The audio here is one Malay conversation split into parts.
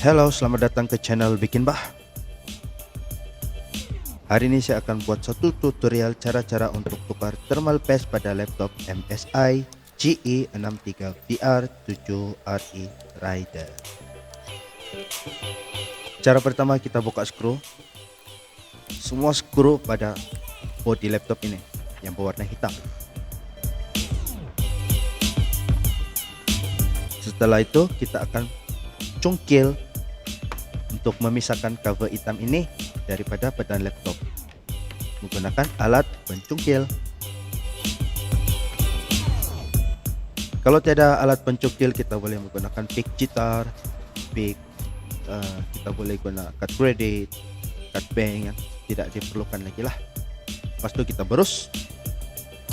Halo, selamat datang ke channel Bikin Bah. Hari ini saya akan buat satu tutorial cara-cara untuk tukar thermal paste pada laptop MSI GE63VR7RE Rider. Cara pertama, kita buka skru. Semua skru pada bodi laptop ini yang berwarna hitam. Setelah itu kita akan cungkil untuk memisahkan cover hitam ini daripada badan laptop menggunakan alat pencungkil. Kalau tiada alat pencungkil, kita boleh menggunakan pick gitar, kita boleh guna cut credit, cut bank yang tidak diperlukan lagi lah. Lepas itu kita berus.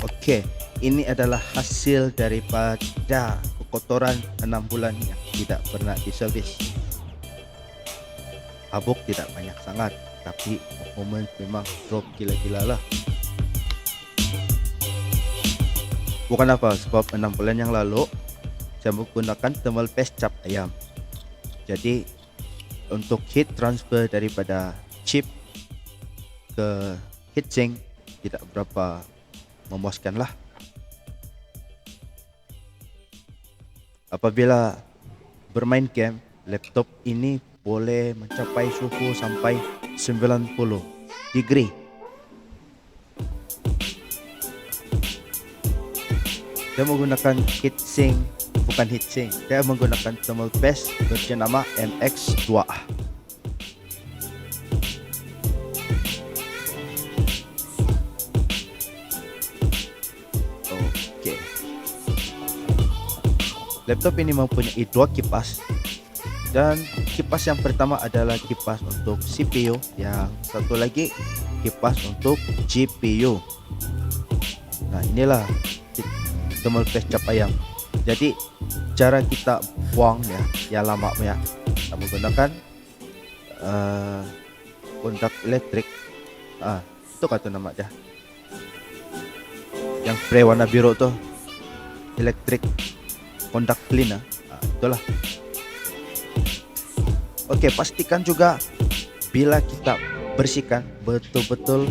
Oke, ini adalah hasil daripada kotoran 6 bulan yang tidak pernah diservis. Habuk tidak banyak sangat, tapi performance memang drop gila-gila lah. Bukan apa, sebab 6 bulan yang lalu saya menggunakan thermal paste cap ayam. Jadi untuk heat transfer daripada chip ke heatsink tidak berapa memuaskan lah. Apabila bermain game, laptop ini boleh mencapai suhu sampai 90 degree. Saya menggunakan heatsink, bukan heatsink, saya menggunakan thermal paste versi nama MX2. Oke. Laptop ini mempunyai dua kipas. Dan kipas yang pertama adalah kipas untuk CPU, yang satu lagi kipas untuk GPU. Nah, inilah thermal paste cap ayam. Jadi cara kita buang ya lama ya, kita menggunakan kontak elektrik. Itu kata nama dia, yang spray warna biru tuh, electric conduct cleaner. Itulah. Oke, pastikan juga bila kita bersihkan betul-betul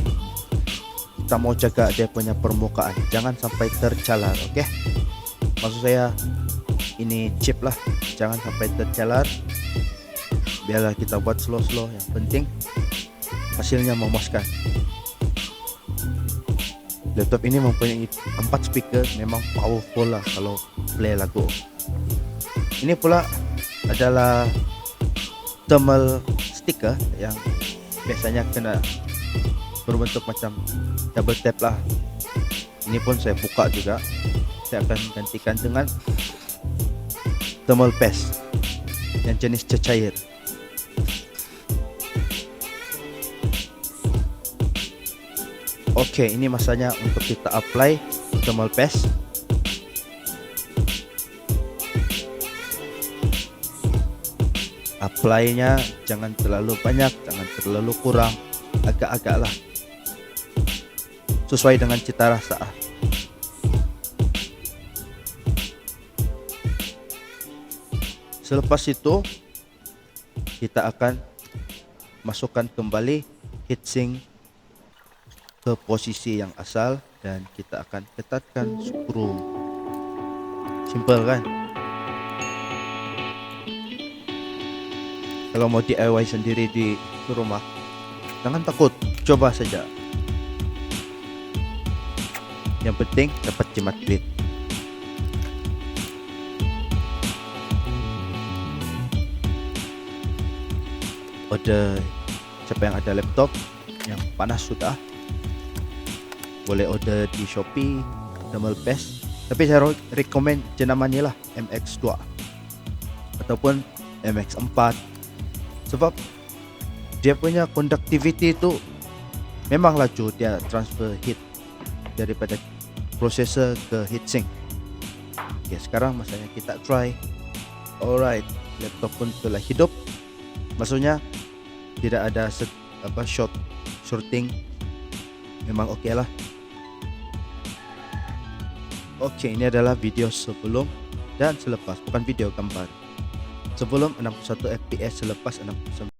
kita mau jaga dia punya permukaan, jangan sampai tercalar. Oke, maksud saya ini chip lah, jangan sampai tercalar. Biarlah kita buat slow-slow, yang penting hasilnya memuaskan. Laptop ini mempunyai 4 speaker, memang powerful lah kalau play lagu. Ini pula adalah thermal sticker yang biasanya kena berbentuk macam double tap lah. Ini pun saya buka juga. Saya akan gantikan dengan thermal paste yang jenis cecair. Oke, ini masanya untuk kita apply thermal paste. Apply-nya jangan terlalu banyak, jangan terlalu kurang, agak-agak lah, sesuai dengan cita rasa. Selepas itu kita akan masukkan kembali heatsink ke posisi yang asal dan kita akan ketatkan skru. Simple kan? Kalau mau DIY sendiri di rumah, jangan takut, coba saja. Yang penting dapat jimat duit. Order, siapa yang ada laptop yang panas sudah, boleh order di Shopee thermal paste. Tapi saya rekomen jenama ni lah, MX2 ataupun MX4. Sebab dia punya conductivity itu memang laju, dia transfer heat daripada processor ke heatsink. Oke, sekarang masanya kita try. Alright, laptop pun telah hidup. Maksudnya tidak ada shorting. Memang oke lah. Oke, ini adalah video sebelum dan selepas, bukan video, gambar. sebelum 61 fps selepas 69